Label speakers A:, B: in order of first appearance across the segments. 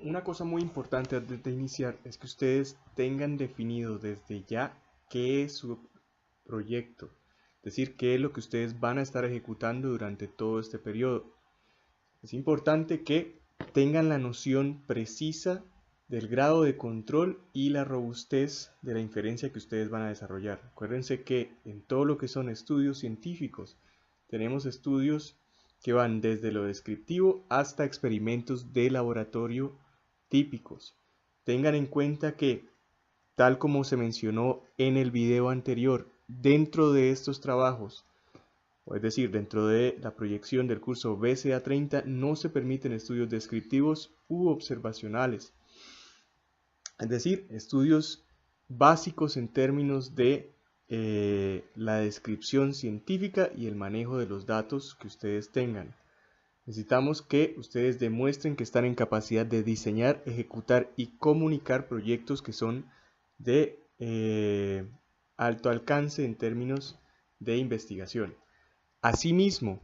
A: una cosa muy importante antes de iniciar es que ustedes tengan definido desde ya qué es su proyecto, es decir, qué es lo que ustedes van a estar ejecutando durante todo este periodo. Es importante que tengan la noción precisa del grado de control y la robustez de la inferencia que ustedes van a desarrollar. Acuérdense que en todo lo que son estudios científicos, tenemos estudios que van desde lo descriptivo hasta experimentos de laboratorio típicos. Tengan en cuenta que, tal como se mencionó en el video anterior, dentro de estos trabajos, es decir, dentro de la proyección del curso BCA 30 no se permiten estudios descriptivos u observacionales, es decir, estudios básicos en términos de la descripción científica y el manejo de los datos que ustedes tengan. Necesitamos que ustedes demuestren que están en capacidad de diseñar, ejecutar y comunicar proyectos que son de alto alcance en términos de investigación. Asimismo,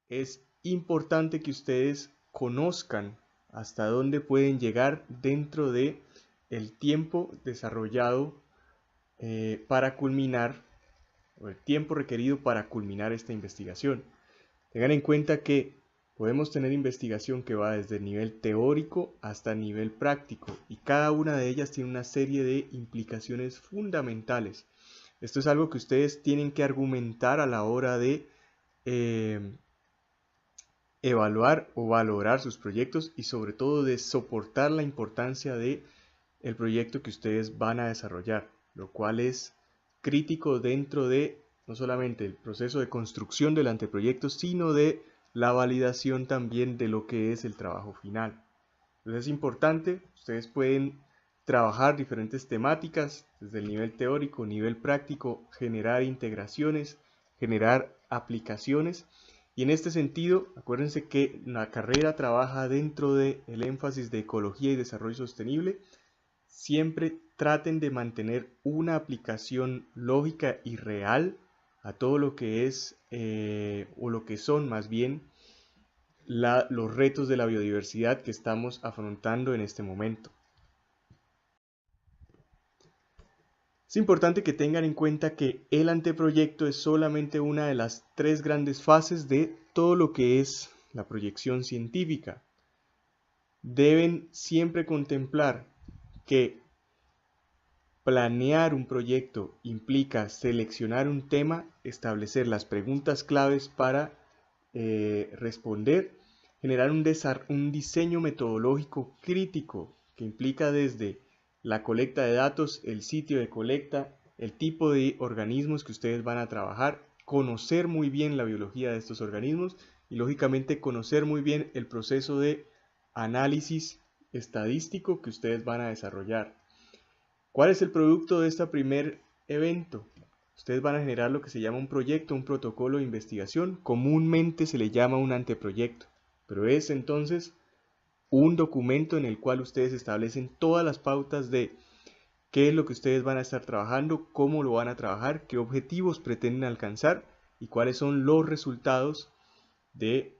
A: es importante que ustedes conozcan hasta dónde pueden llegar dentro de el tiempo desarrollado para culminar, o el tiempo requerido para culminar esta investigación. Tengan en cuenta que podemos tener investigación que va desde el nivel teórico hasta el nivel práctico, y cada una de ellas tiene una serie de implicaciones fundamentales. Esto es algo que ustedes tienen que argumentar a la hora de evaluar o valorar sus proyectos, y sobre todo de soportar la importancia de el proyecto que ustedes van a desarrollar, lo cual es crítico dentro de no solamente el proceso de construcción del anteproyecto, sino de la validación también de lo que es el trabajo final. Entonces es importante, ustedes pueden trabajar diferentes temáticas desde el nivel teórico, nivel práctico, generar integraciones, generar aplicaciones. Y en este sentido, acuérdense que la carrera trabaja dentro del énfasis de ecología y desarrollo sostenible. Siempre traten de mantener una aplicación lógica y real a todo lo que es, o lo que son más bien, los retos de la biodiversidad que estamos afrontando en este momento. Es importante que tengan en cuenta que el anteproyecto es solamente una de las tres grandes fases de todo lo que es la proyección científica. Deben siempre contemplar que planear un proyecto implica seleccionar un tema, establecer las preguntas claves para responder, generar un diseño metodológico crítico que implica desde la colecta de datos, el sitio de colecta, el tipo de organismos que ustedes van a trabajar, conocer muy bien la biología de estos organismos y lógicamente conocer muy bien el proceso de análisis estadístico que ustedes van a desarrollar. ¿Cuál es el producto de este primer evento? Ustedes van a generar lo que se llama un proyecto, un protocolo de investigación. Comúnmente se le llama un anteproyecto, pero es entonces un documento en el cual ustedes establecen todas las pautas de qué es lo que ustedes van a estar trabajando, cómo lo van a trabajar, qué objetivos pretenden alcanzar y cuáles son los resultados de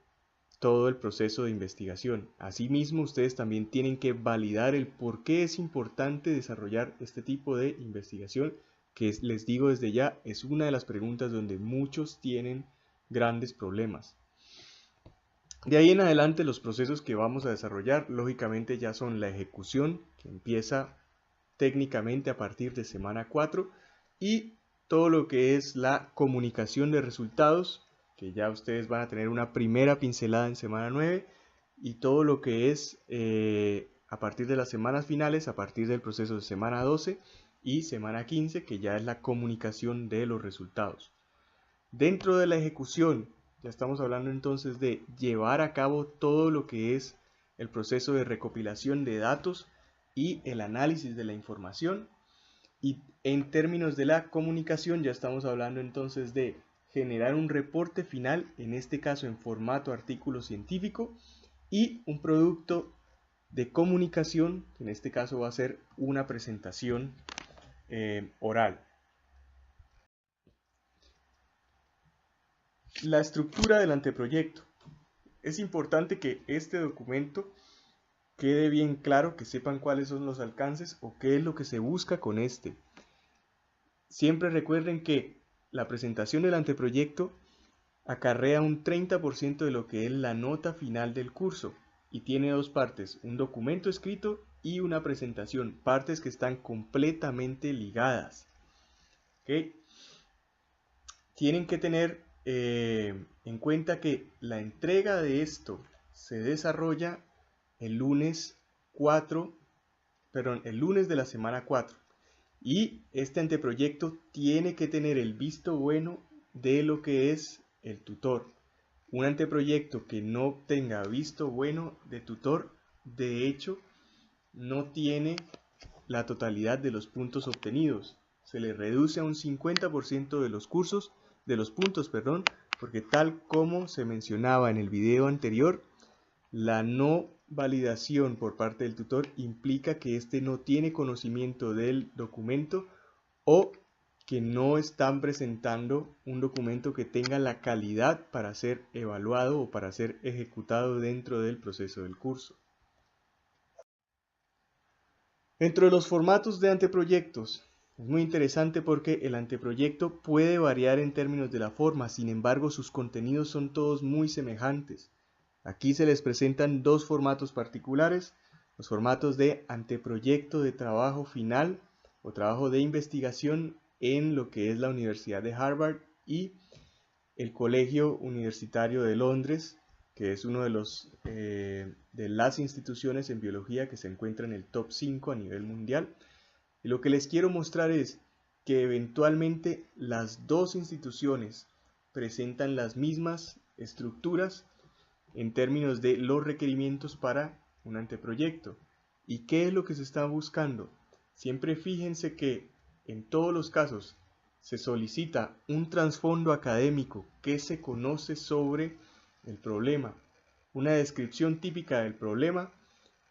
A: todo el proceso de investigación. Asimismo, ustedes también tienen que validar el por qué es importante desarrollar este tipo de investigación, que les digo desde ya, es una de las preguntas donde muchos tienen grandes problemas. De ahí en adelante, los procesos que vamos a desarrollar, lógicamente, ya son la ejecución, que empieza técnicamente a partir de semana 4, y todo lo que es la comunicación de resultados, que ya ustedes van a tener una primera pincelada en semana 9, y todo lo que es a partir de las semanas finales, a partir del proceso de semana 12 y semana 15, que ya es la comunicación de los resultados. Dentro de la ejecución, ya estamos hablando entonces de llevar a cabo todo lo que es el proceso de recopilación de datos y el análisis de la información. Y en términos de la comunicación, ya estamos hablando entonces de generar un reporte final, en este caso en formato artículo científico, y un producto de comunicación, que en este caso va a ser una presentación oral. La estructura del anteproyecto. Es importante que este documento quede bien claro, que sepan cuáles son los alcances o qué es lo que se busca con este. Siempre recuerden que la presentación del anteproyecto acarrea un 30% de lo que es la nota final del curso y tiene dos partes, un documento escrito y una presentación, partes que están completamente ligadas. ¿Okay? Tienen que tener en cuenta que la entrega de esto se desarrolla el lunes el lunes de la semana 4. Y este anteproyecto tiene que tener el visto bueno de lo que es el tutor. Un anteproyecto que no tenga visto bueno de tutor, de hecho, no tiene la totalidad de los puntos obtenidos. Se le reduce a un 50% de los puntos, porque tal como se mencionaba en el video anterior, la no validación por parte del tutor implica que éste no tiene conocimiento del documento o que no están presentando un documento que tenga la calidad para ser evaluado o para ser ejecutado dentro del proceso del curso. Dentro de los formatos de anteproyectos, es muy interesante porque el anteproyecto puede variar en términos de la forma, sin embargo sus contenidos son todos muy semejantes. Aquí se les presentan dos formatos particulares, los formatos de anteproyecto de trabajo final o trabajo de investigación en lo que es la Universidad de Harvard y el Colegio Universitario de Londres, que es uno de las instituciones en biología que se encuentra en el top 5 a nivel mundial. Y lo que les quiero mostrar es que eventualmente las dos instituciones presentan las mismas estructuras en términos de los requerimientos para un anteproyecto. ¿Y qué es lo que se está buscando? Siempre fíjense que en todos los casos se solicita un trasfondo académico que se conoce sobre el problema, una descripción típica del problema,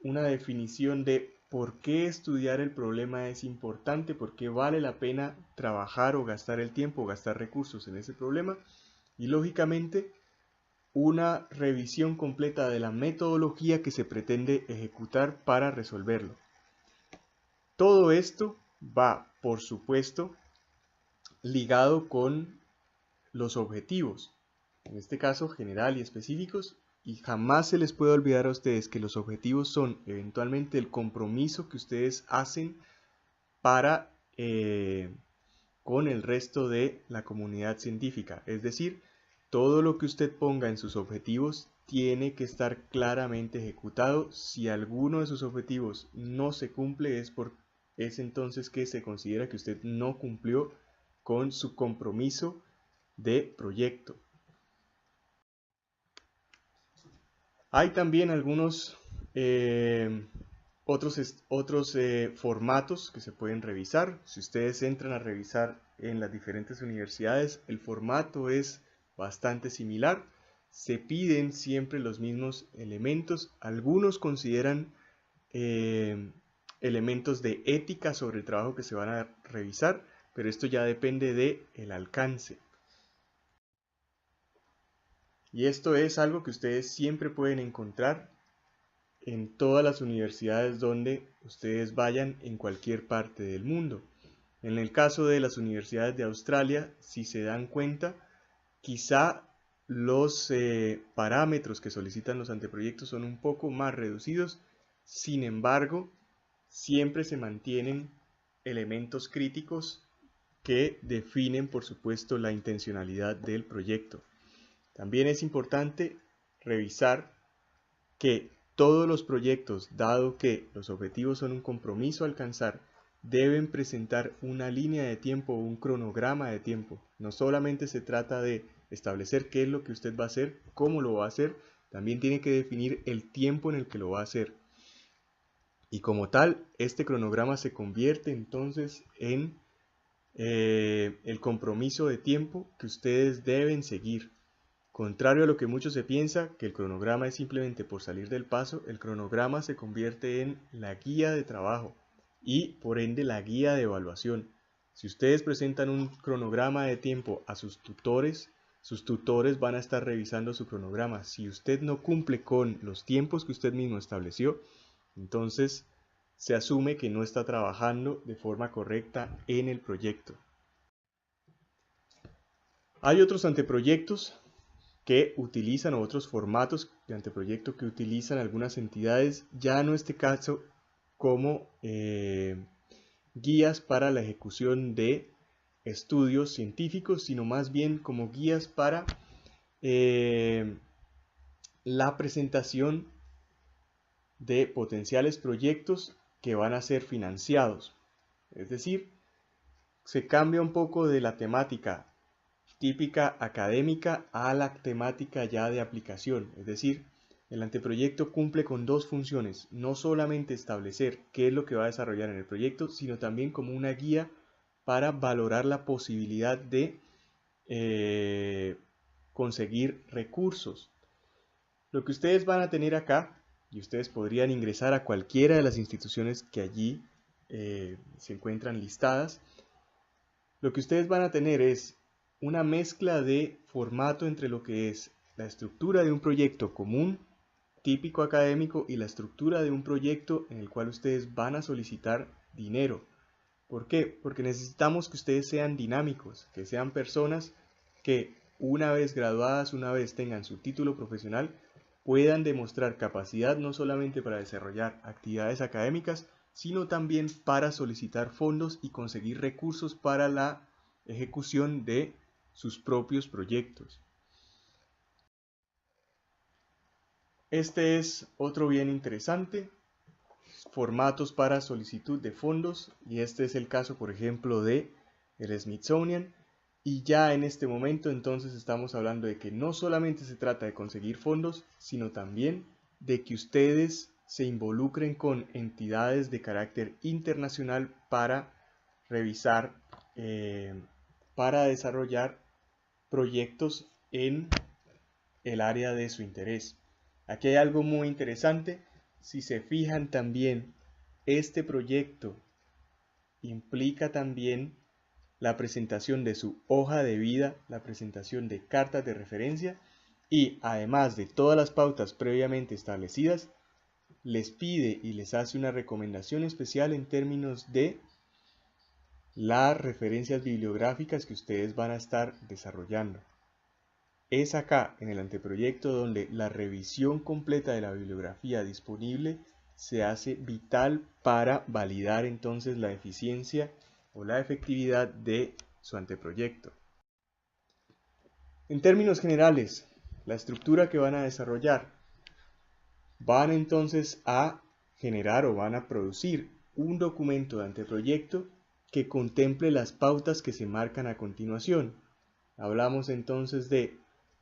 A: una definición de por qué estudiar el problema es importante, por qué vale la pena trabajar o gastar el tiempo o gastar recursos en ese problema y lógicamente una revisión completa de la metodología que se pretende ejecutar para resolverlo. Todo esto va, por supuesto, ligado con los objetivos, en este caso general y específicos, y jamás se les puede olvidar a ustedes que los objetivos son eventualmente el compromiso que ustedes hacen para con el resto de la comunidad científica, es decir, todo lo que usted ponga en sus objetivos tiene que estar claramente ejecutado. Si alguno de sus objetivos no se cumple, es entonces que se considera que usted no cumplió con su compromiso de proyecto. Hay también algunos otros formatos que se pueden revisar. Si ustedes entran a revisar en las diferentes universidades, el formato es bastante similar. Se piden siempre los mismos elementos. Algunos consideran elementos de ética sobre el trabajo que se van a revisar, pero esto ya depende del alcance. Y esto es algo que ustedes siempre pueden encontrar en todas las universidades donde ustedes vayan en cualquier parte del mundo. En el caso de las universidades de Australia, si se dan cuenta, quizá los parámetros que solicitan los anteproyectos son un poco más reducidos, sin embargo, siempre se mantienen elementos críticos que definen, por supuesto, la intencionalidad del proyecto. También es importante revisar que todos los proyectos, dado que los objetivos son un compromiso a alcanzar, deben presentar una línea de tiempo o un cronograma de tiempo. No solamente se trata de establecer qué es lo que usted va a hacer, cómo lo va a hacer, también tiene que definir el tiempo en el que lo va a hacer. Y como tal, este cronograma se convierte entonces en el compromiso de tiempo que ustedes deben seguir. Contrario a lo que mucho se piensa, que el cronograma es simplemente por salir del paso, el cronograma se convierte en la guía de trabajo y por ende la guía de evaluación. Si ustedes presentan un cronograma de tiempo a sus tutores van a estar revisando su cronograma. Si usted no cumple con los tiempos que usted mismo estableció, Entonces se asume que no está trabajando de forma correcta en el proyecto. Hay otros anteproyectos que utilizan, o otros formatos de anteproyecto que utilizan algunas entidades, ya en este caso como guías para la ejecución de estudios científicos, sino más bien como guías para la presentación de potenciales proyectos que van a ser financiados. Es decir, se cambia un poco de la temática típica académica a la temática ya de aplicación. Es decir, el anteproyecto cumple con dos funciones: no solamente establecer qué es lo que va a desarrollar en el proyecto, sino también como una guía para valorar la posibilidad de conseguir recursos. Lo que ustedes van a tener acá, y ustedes podrían ingresar a cualquiera de las instituciones que allí se encuentran listadas, lo que ustedes van a tener es una mezcla de formato entre lo que es la estructura de un proyecto común, típico académico, y la estructura de un proyecto en el cual ustedes van a solicitar dinero. ¿Por qué? Porque necesitamos que ustedes sean dinámicos, que sean personas que una vez graduadas, una vez tengan su título profesional, puedan demostrar capacidad no solamente para desarrollar actividades académicas, sino también para solicitar fondos y conseguir recursos para la ejecución de sus propios proyectos. Este es otro bien interesante: formatos para solicitud de fondos, y este es el caso, por ejemplo, de el Smithsonian. Y ya en este momento entonces estamos hablando de que no solamente se trata de conseguir fondos, sino también de que ustedes se involucren con entidades de carácter internacional para revisar, para desarrollar proyectos en el área de su interés. Aquí hay algo muy interesante. Si se fijan también, este proyecto implica también la presentación de su hoja de vida, la presentación de cartas de referencia, y además de todas las pautas previamente establecidas, les pide y les hace una recomendación especial en términos de las referencias bibliográficas que ustedes van a estar desarrollando. Es acá en el anteproyecto donde la revisión completa de la bibliografía disponible se hace vital para validar entonces la eficiencia o la efectividad de su anteproyecto. En términos generales, la estructura que van a desarrollar: van entonces a generar o van a producir un documento de anteproyecto que contemple las pautas que se marcan a continuación. Hablamos entonces de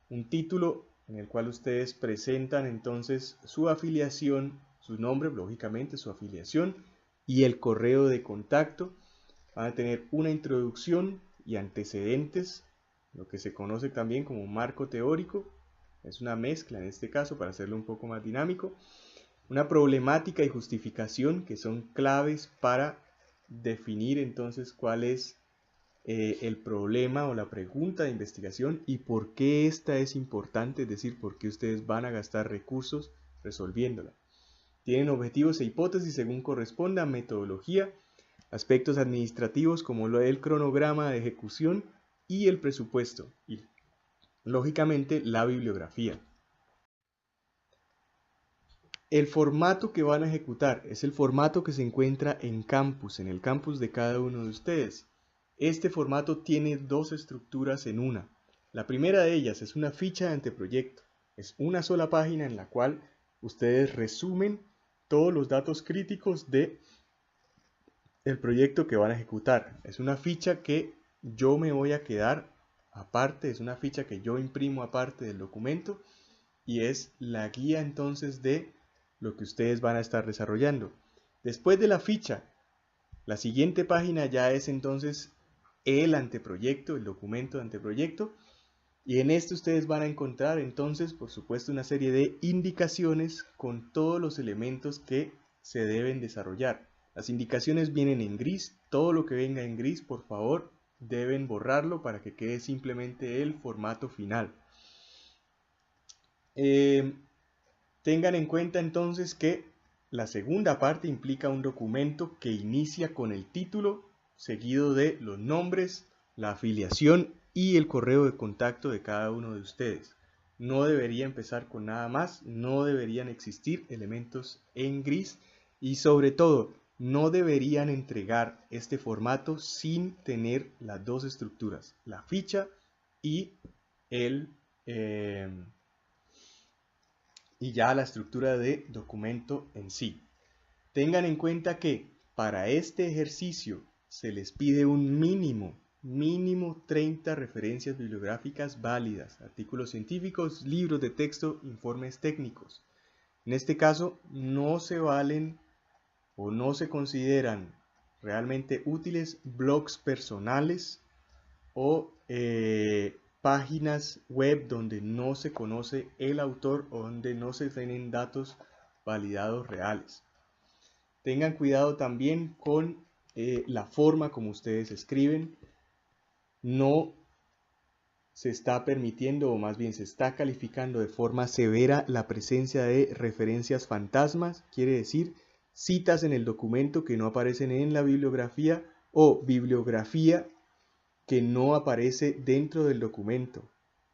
A: un título en el cual ustedes presentan entonces su afiliación, su nombre, lógicamente su afiliación, y el correo de contacto. Van a tener una introducción y antecedentes, lo que se conoce también como marco teórico. Es una mezcla en este caso para hacerlo un poco más dinámico. Una problemática y justificación, que son claves para definir entonces cuál es el problema o la pregunta de investigación y por qué esta es importante, es decir, por qué ustedes van a gastar recursos resolviéndola. Tienen objetivos e hipótesis según corresponda, metodología, aspectos administrativos como lo del cronograma de ejecución y el presupuesto, y lógicamente la bibliografía. El formato que van a ejecutar es el formato que se encuentra en campus, en el campus de cada uno de ustedes. Este formato tiene dos estructuras en una. La primera de ellas es una ficha de anteproyecto. Es una sola página en la cual ustedes resumen todos los datos críticos de el proyecto que van a ejecutar. Es una ficha que yo me voy a quedar aparte, es una ficha que yo imprimo aparte del documento, y es la guía entonces de lo que ustedes van a estar desarrollando. Después de la ficha, la siguiente página ya es entonces el anteproyecto, el documento de anteproyecto, y en este ustedes van a encontrar entonces, por supuesto, una serie de indicaciones con todos los elementos que se deben desarrollar. Las indicaciones vienen en gris. Todo lo que venga en gris, por favor, deben borrarlo para que quede simplemente el formato final. Tengan en cuenta entonces que La segunda parte implica un documento que inicia con el título, seguido de los nombres, la afiliación y el correo de contacto de cada uno de ustedes. No debería empezar con nada más, no deberían existir elementos en gris y sobre todo no deberían entregar este formato sin tener las dos estructuras, la ficha y y ya la estructura de documento en sí. Tengan en cuenta que para este ejercicio se les pide un mínimo 30 referencias bibliográficas válidas, artículos científicos, libros de texto, informes técnicos. En este caso no se valen o no se consideran realmente útiles blogs personales o páginas web donde no se conoce el autor o donde no se tienen datos validados reales. Tengan cuidado también con la forma como ustedes escriben. No se está permitiendo, o más bien se está calificando de forma severa la presencia de referencias fantasmas, quiere decir citas en el documento que no aparecen en la bibliografía o bibliografía que no aparece dentro del documento.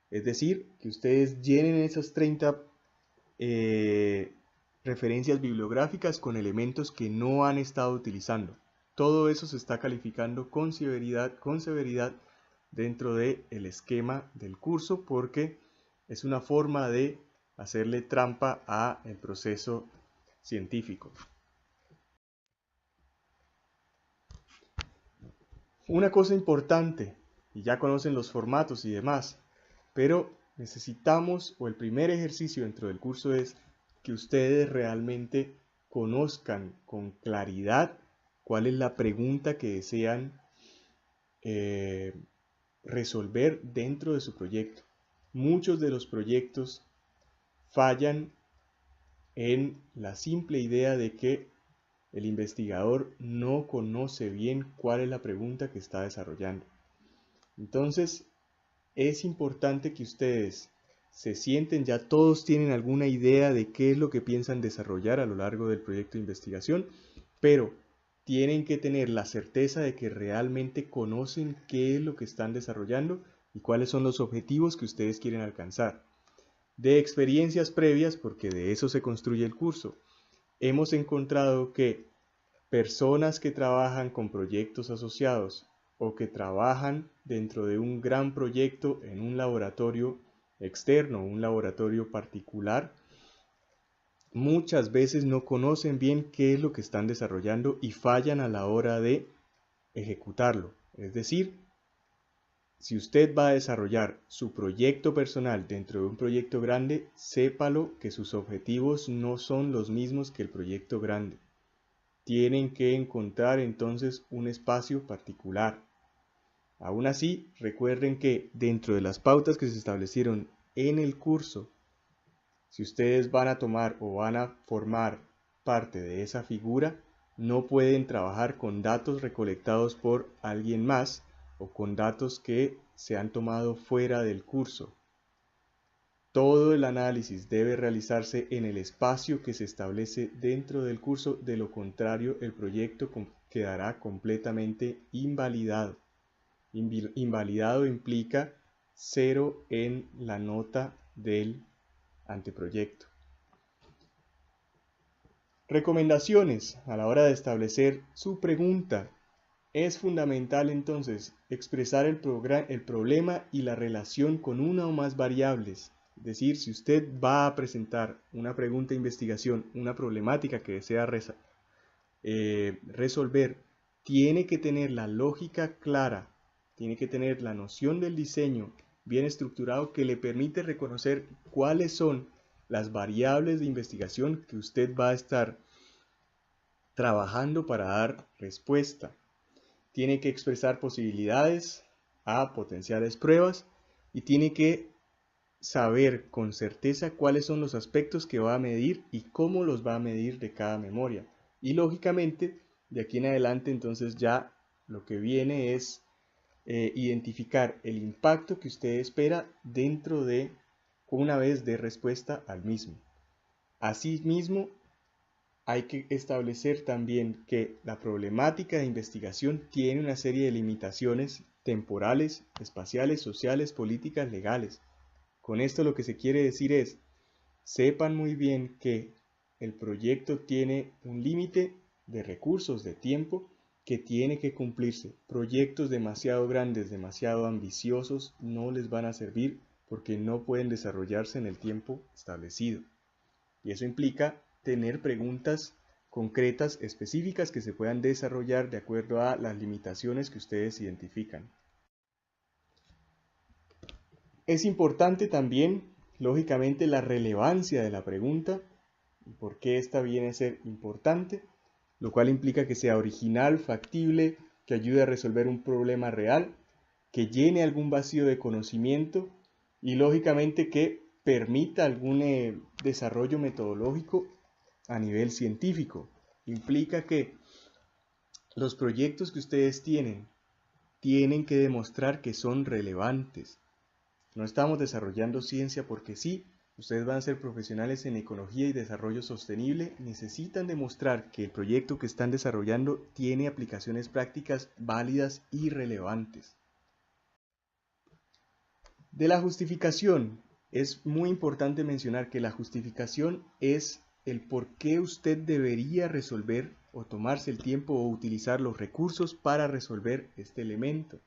A: Es decir, que ustedes llenen esas 30 referencias bibliográficas con elementos que no han estado utilizando. Todo eso se está calificando con severidad dentro del esquema del curso porque es una forma de hacerle trampa al proceso científico. Una cosa importante, y ya conocen los formatos y demás, pero necesitamos, o el primer ejercicio dentro del curso es que ustedes realmente conozcan con claridad cuál es la pregunta que desean resolver dentro de su proyecto. Muchos de los proyectos fallan en la simple idea de que el investigador no conoce bien cuál es la pregunta que está desarrollando. Entonces, es importante que ustedes se sienten, ya todos tienen alguna idea de qué es lo que piensan desarrollar a lo largo del proyecto de investigación, pero tienen que tener la certeza de que realmente conocen qué es lo que están desarrollando y cuáles son los objetivos que ustedes quieren alcanzar. De experiencias previas, porque de eso se construye el curso, hemos encontrado que personas que trabajan con proyectos asociados o que trabajan dentro de un gran proyecto en un laboratorio externo, un laboratorio particular, muchas veces no conocen bien qué es lo que están desarrollando y fallan a la hora de ejecutarlo. Es decir, si usted va a desarrollar su proyecto personal dentro de un proyecto grande, sépalo que sus objetivos no son los mismos que el proyecto grande. Tienen que encontrar entonces un espacio particular. Aún así, recuerden que dentro de las pautas que se establecieron en el curso, si ustedes van a tomar o van a formar parte de esa figura, no pueden trabajar con datos recolectados por alguien más o con datos que se han tomado fuera del curso. Todo el análisis debe realizarse en el espacio que se establece dentro del curso, de lo contrario el proyecto quedará completamente invalidado. Invalidado implica 0 en la nota del anteproyecto. Recomendaciones a la hora de establecer su pregunta. Es fundamental entonces expresar el problema y la relación con una o más variables. Es decir, si usted va a presentar una pregunta de investigación, una problemática que desea resolver, tiene que tener la lógica clara, tiene que tener la noción del diseño bien estructurado que le permite reconocer cuáles son las variables de investigación que usted va a estar trabajando para dar respuesta. Tiene que expresar posibilidades a potenciales pruebas y tiene que saber con certeza cuáles son los aspectos que va a medir y cómo los va a medir de cada memoria. Y lógicamente, de aquí en adelante, entonces ya lo que viene es identificar el impacto que usted espera dentro de una vez de respuesta al mismo. Asimismo, hay que establecer también que la problemática de investigación tiene una serie de limitaciones temporales, espaciales, sociales, políticas, legales. Con esto lo que se quiere decir es, sepan muy bien que el proyecto tiene un límite de recursos, de tiempo, que tiene que cumplirse. Proyectos demasiado grandes, demasiado ambiciosos, no les van a servir porque no pueden desarrollarse en el tiempo establecido. Y eso implica tener preguntas concretas, específicas, que se puedan desarrollar de acuerdo a las limitaciones que ustedes identifican. Es importante también, lógicamente, la relevancia de la pregunta y por qué esta viene a ser importante, lo cual implica que sea original, factible, que ayude a resolver un problema real, que llene algún vacío de conocimiento y lógicamente que permita algún desarrollo metodológico a nivel científico. Implica que los proyectos que ustedes tienen que demostrar que son relevantes. No estamos desarrollando ciencia porque sí. Ustedes van a ser profesionales en ecología y desarrollo sostenible. Necesitan demostrar que el proyecto que están desarrollando tiene aplicaciones prácticas válidas y relevantes. De la justificación, es muy importante mencionar que la justificación es el por qué usted debería resolver o tomarse el tiempo o utilizar los recursos para resolver este elemento.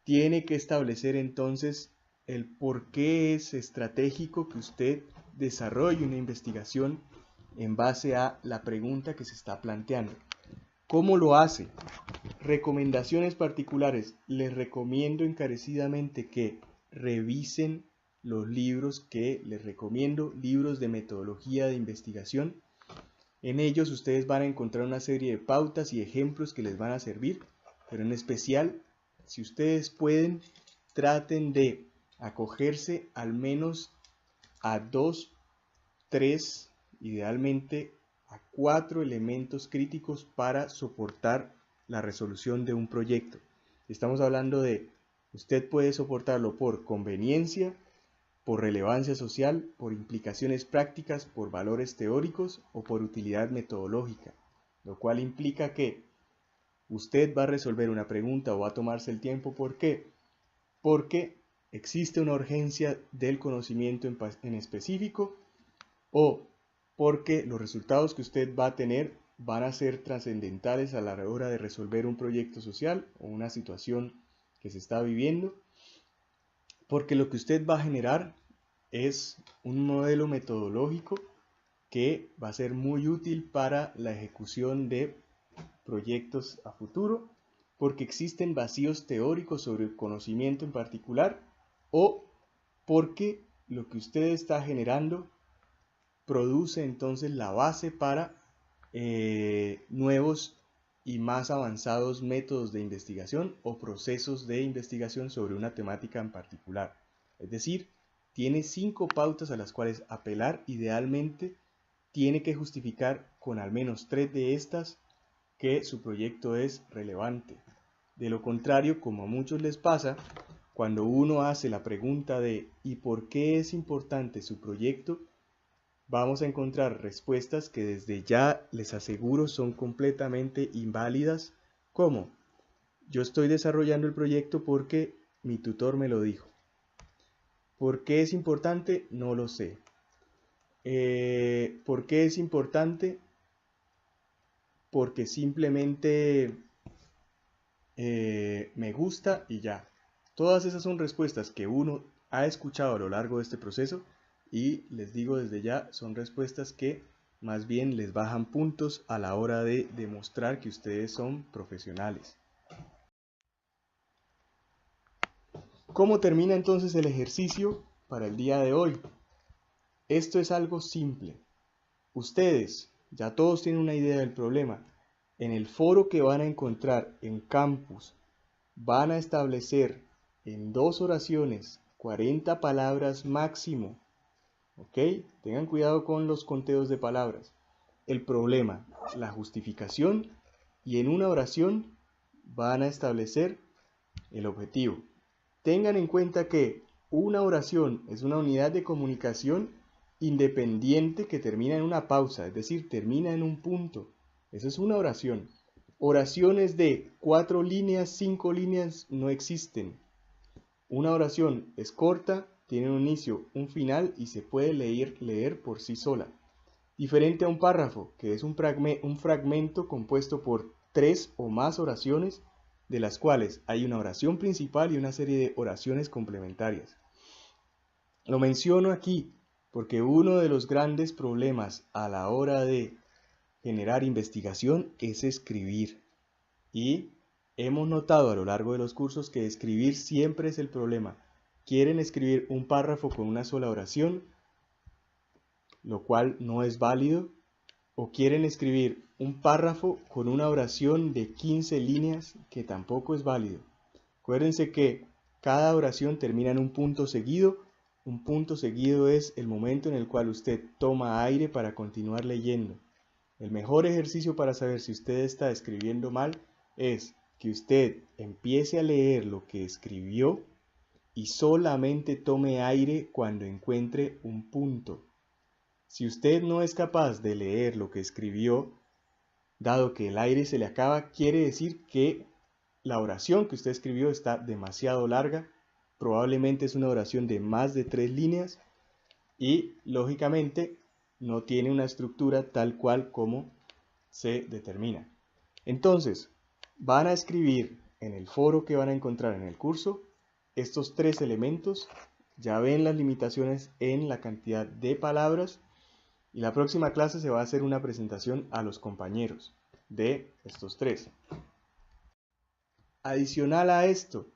A: Tiene que establecer entonces el por qué es estratégico que usted desarrolle una investigación en base a la pregunta que se está planteando. ¿Cómo lo hace? Recomendaciones particulares. Les recomiendo encarecidamente que revisen los libros que les recomiendo, libros de metodología de investigación. En ellos ustedes van a encontrar una serie de pautas y ejemplos que les van a servir, pero en especial, si ustedes pueden, traten de acogerse al menos a 2, 3, idealmente a 4 elementos críticos para soportar la resolución de un proyecto. Estamos hablando de, usted puede soportarlo por conveniencia, por relevancia social, por implicaciones prácticas, por valores teóricos o por utilidad metodológica, lo cual implica que usted va a resolver una pregunta o va a tomarse el tiempo. ¿Por qué? Porque existe una urgencia del conocimiento en específico o porque los resultados que usted va a tener van a ser trascendentales a la hora de resolver un proyecto social o una situación que se está viviendo, porque lo que usted va a generar es un modelo metodológico que va a ser muy útil para la ejecución de proyectos a futuro, porque existen vacíos teóricos sobre el conocimiento en particular o porque lo que usted está generando produce entonces la base para nuevos y más avanzados métodos de investigación o procesos de investigación sobre una temática en particular. Es decir, tiene 5 pautas a las cuales apelar. Idealmente tiene que justificar con al menos 3 de estas que su proyecto es relevante. De lo contrario, como a muchos les pasa, cuando uno hace la pregunta de ¿y por qué es importante su proyecto?, vamos a encontrar respuestas que desde ya les aseguro son completamente inválidas, como yo estoy desarrollando el proyecto porque mi tutor me lo dijo. ¿Por qué es importante? No lo sé. ¿Por qué es importante? Porque simplemente me gusta y ya. Todas esas son respuestas que uno ha escuchado a lo largo de este proceso y les digo desde ya, son respuestas que más bien les bajan puntos a la hora de demostrar que ustedes son profesionales. ¿Cómo termina entonces el ejercicio para el día de hoy? Esto es algo simple. Ustedes ya todos tienen una idea del problema. En el foro que van a encontrar en campus, van a establecer en 2 oraciones 40 palabras máximo. ¿Ok? Tengan cuidado con los conteos de palabras. El problema, la justificación y en una oración van a establecer el objetivo. Tengan en cuenta que una oración es una unidad de comunicación independiente que termina en una pausa, es decir, termina en un punto. Eso es una oración. Oraciones de 4 líneas, 5 líneas no existen. Una oración es corta, tiene un inicio, un final y se puede leer por sí sola. Diferente a un párrafo, que es un fragmento compuesto por 3 o más oraciones, de las cuales hay una oración principal y una serie de oraciones complementarias. Lo menciono aquí porque uno de los grandes problemas a la hora de generar investigación es escribir. Y hemos notado a lo largo de los cursos que escribir siempre es el problema. Quieren escribir un párrafo con una sola oración, lo cual no es válido, o quieren escribir un párrafo con una oración de 15 líneas, que tampoco es válido. Acuérdense que cada oración termina en un punto seguido. Un punto seguido es el momento en el cual usted toma aire para continuar leyendo. El mejor ejercicio para saber si usted está escribiendo mal es que usted empiece a leer lo que escribió y solamente tome aire cuando encuentre un punto. Si usted no es capaz de leer lo que escribió, dado que el aire se le acaba, quiere decir que la oración que usted escribió está demasiado larga, probablemente es una oración de más de 3 líneas y lógicamente no tiene una estructura tal cual como se determina. Entonces, van a escribir en el foro que van a encontrar en el curso estos 3 elementos. Ya ven las limitaciones en la cantidad de palabras y la próxima clase se va a hacer una presentación a los compañeros de estos 3. Adicional a esto,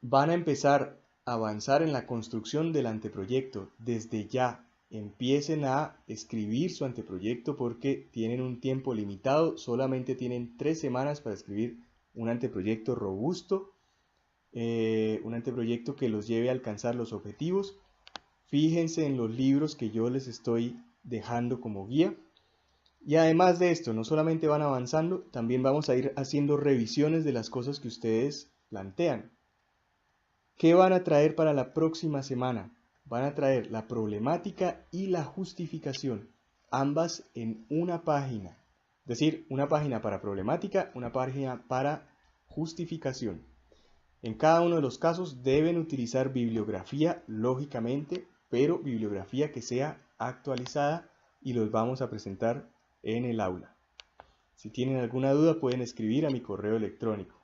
A: van a empezar a avanzar en la construcción del anteproyecto. Desde ya empiecen a escribir su anteproyecto porque tienen un tiempo limitado, solamente tienen 3 semanas para escribir un anteproyecto robusto, un anteproyecto que los lleve a alcanzar los objetivos. Fíjense en los libros que yo les estoy dejando como guía. Y además de esto, no solamente van avanzando, también vamos a ir haciendo revisiones de las cosas que ustedes plantean. ¿Qué van a traer para la próxima semana? Van a traer la problemática y la justificación, ambas en una página. Es decir, una página para problemática, una página para justificación. En cada uno de los casos deben utilizar bibliografía, lógicamente, pero bibliografía que sea actualizada y los vamos a presentar en el aula. Si tienen alguna duda pueden escribir a mi correo electrónico.